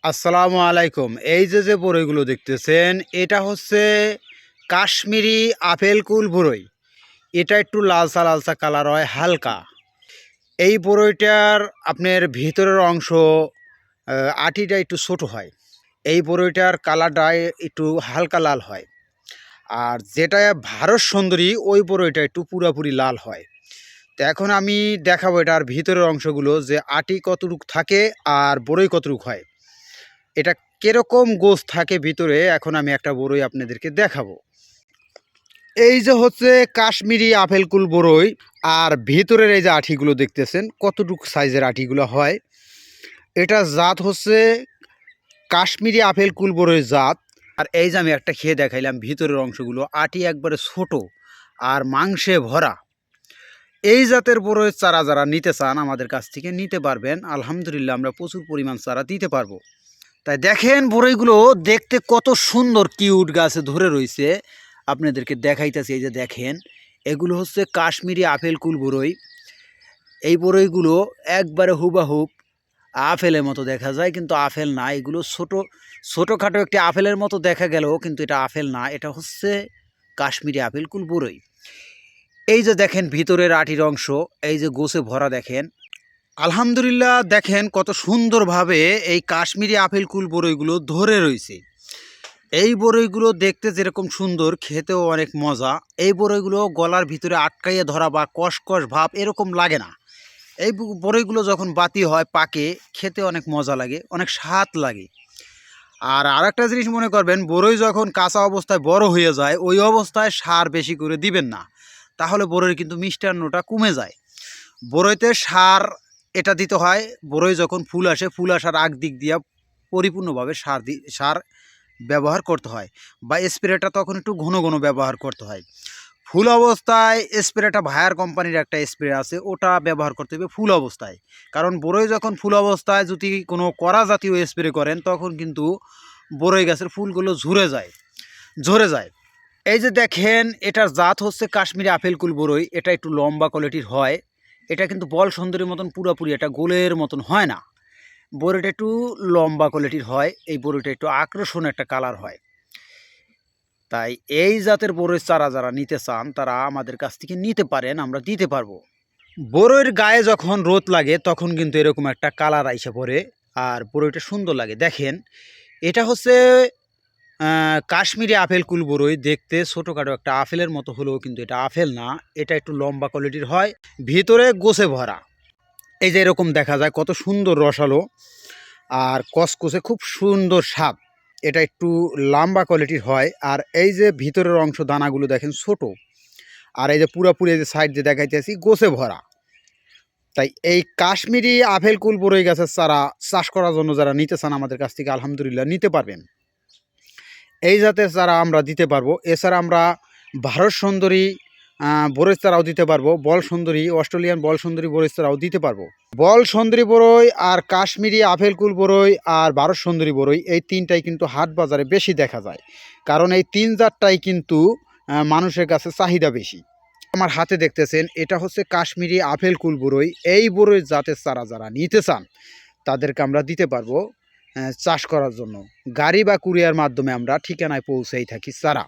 আসসালামু আলাইকুম। এই যে বরইগুলো দেখতেছেন, এটা হচ্ছে কাশ্মীরি আপেল কুল বরই। এটা একটু লালচা লালচা কালার হয় হালকা। এই বরইটার আপনার ভিতরের অংশ আটিটা একটু ছোট হয়। এই বরইটার কালারটা একটু হালকা লাল হয়। আর যেটা ভারত সুন্দরী ওই বরইটা একটু পুরাপুরি লাল হয়। তো এখন আমি দেখাবো এটার ভিতরের অংশগুলো যে আটি কতটুক থাকে আর বরই কতটুক হয়। এটা কিরকম গোছ থাকে ভিতরে, এখন আমি একটা বরই আপনাদেরকে দেখাবো। এই যে হচ্ছে কাশ্মীরি আপেল কুল বরই, আর ভিতরের এই যে আঠিগুলো দেখতেছেন কতটুকু সাইজের আঠিগুলো হয়। এটা জাত হচ্ছে কাশ্মীরি আপেল কুল বরই জাত। আর এই যে আমি একটা খেয়ে দেখাইলাম, ভিতরের অংশগুলো আটি একবারে ছোট আর মাংসে ভরা। এই জাতের বরইয়ের চারা যারা নিতে চান আমাদের কাছ থেকে নিতে পারবেন। আলহামদুলিল্লাহ আমরা প্রচুর পরিমাণ চারা দিতে পারবো। তাই দেখেন বরইগুলো দেখতে কত সুন্দর কিউট গাছে ধরে রয়েছে। আপনাদেরকে দেখাইতেছি, এই যে দেখেন, এগুলো হচ্ছে কাশ্মীরি আপেল কুল বরই। এই বরইগুলো একবারে হুবাহুব আপেলের মতো দেখা যায়, কিন্তু আপেল না। এগুলো ছোটোখাটো একটি আপেলের মতো দেখা গেলেও কিন্তু এটা আপেল না, এটা হচ্ছে কাশ্মীরি আপেল কুল বরই। এই যে দেখেন ভিতরের আটির অংশ, এই যে গোছে ভরা দেখেন। আলহামদুলিল্লাহ দেখেন কত সুন্দরভাবে এই কাশ্মীরি আপেল কুল বরইগুলো ধরে রয়েছে। এই বরইগুলো দেখতে যেরকম সুন্দর, খেতেও অনেক মজা। এই বরইগুলো গলার ভিতরে আটকাইয়ে ধরা বা কসকস ভাব এরকম লাগে না। এই বরইগুলো যখন বাতি হয় পাকে, খেতে অনেক মজা লাগে, অনেক স্বাদ লাগে। আর আরেকটা জিনিস মনে করবেন, বরই যখন কাঁচা অবস্থায় বড় হয়ে যায় ওই অবস্থায় সার বেশি করে দিবেন না, তাহলে বরইয়ের কিন্তু মিষ্টান্নটা কমে যায়। বরইতে সার এটা দিতে হয় বরই যখন ফুল আসে, ফুল আসার আগ দিক দিয়ে পরিপূর্ণভাবে সার ব্যবহার করতে হয়, বা স্প্রেটা তখন একটু ঘন ঘন ব্যবহার করতে হয়। ফুল অবস্থায় স্প্রেটা ভায়ার কোম্পানির একটা স্প্রে আছে, ওটা ব্যবহার করতে হবে ফুল অবস্থায়। কারণ বরই যখন ফুল অবস্থায় যদি কোনো কড়া জাতীয় স্প্রে করেন তখন কিন্তু বরই গাছের ফুলগুলো ঝরে যায়। এই যে দেখেন, এটার জাত হচ্ছে কাশ্মীরি আপেল কুল বরই। এটা একটু লম্বা কোয়ালিটির হয়। এটা কিন্তু বল সুন্দরীর মতন পুরোপুরি এটা গোলের মতন হয় না। বরইটা একটু লম্বা কোয়ালিটির হয়। এই বরইটা একটু আকর্ষণ একটা কালার হয়। তাই এই জাতের বরইয়ের চারা যারা নিতে চান তারা আমাদের কাছ থেকে নিতে পারেন, আমরা দিতে পারবো। বরইয়ের গায়ে যখন রোদ লাগে তখন কিন্তু এরকম একটা কালার আইসে পড়ে, আর বরইটা সুন্দর লাগে। দেখেন, এটা হচ্ছে কাশ্মীরি আপেল কুল বরই। দেখতে ছোটোখাটো একটা আপেলের মতো হলেও কিন্তু এটা আপেল না, এটা একটু লম্বা কোয়ালিটির হয়, ভিতরে গোছে ভরা। এই যে এরকম দেখা যায়, কত সুন্দর রসালো আর কসকসে, খুব সুন্দর স্বাদ। এটা একটু লম্বা কোয়ালিটির হয়। আর এই যে ভিতরের অংশ দানাগুলো দেখেন ছোট, আর এই যে পুরাপুরি এই যে সাইড যে দেখাইতেছি গোছে ভরা। তাই এই কাশ্মীরি আপেল কুল বরই গাছের চারা চাষ করার জন্য যারা নিতে চান আমাদের কাছ থেকে আলহামদুলিল্লাহ নিতে পারবেন। এই জাতের চারা আমরা দিতে পারবো। এছাড়া আমরা ভারত সুন্দরী বরই চারাও দিতে পারবো, বল সুন্দরী, অস্ট্রেলিয়ান বল সুন্দরী বরই চারাও দিতে পারবো। বল সুন্দরী বরই আর কাশ্মীরি আপেল কুল বরই আর ভারত সুন্দরী বরই, এই তিনটাই কিন্তু হাট বাজারে বেশি দেখা যায়, কারণ এই তিন জাতটাই কিন্তু মানুষের কাছে চাহিদা বেশি। আমার হাতে দেখতেছেন, এটা হচ্ছে কাশ্মীরি আপেল কুল বরই। এই বরই জাতের চারা যারা নিতে চান তাদেরকে আমরা দিতে পারবো চাষ করার জন্য। গাড়ি বা কুরিয়ার মাধ্যমে আমরা ঠিকানায় পৌঁছেই থাকি চারা।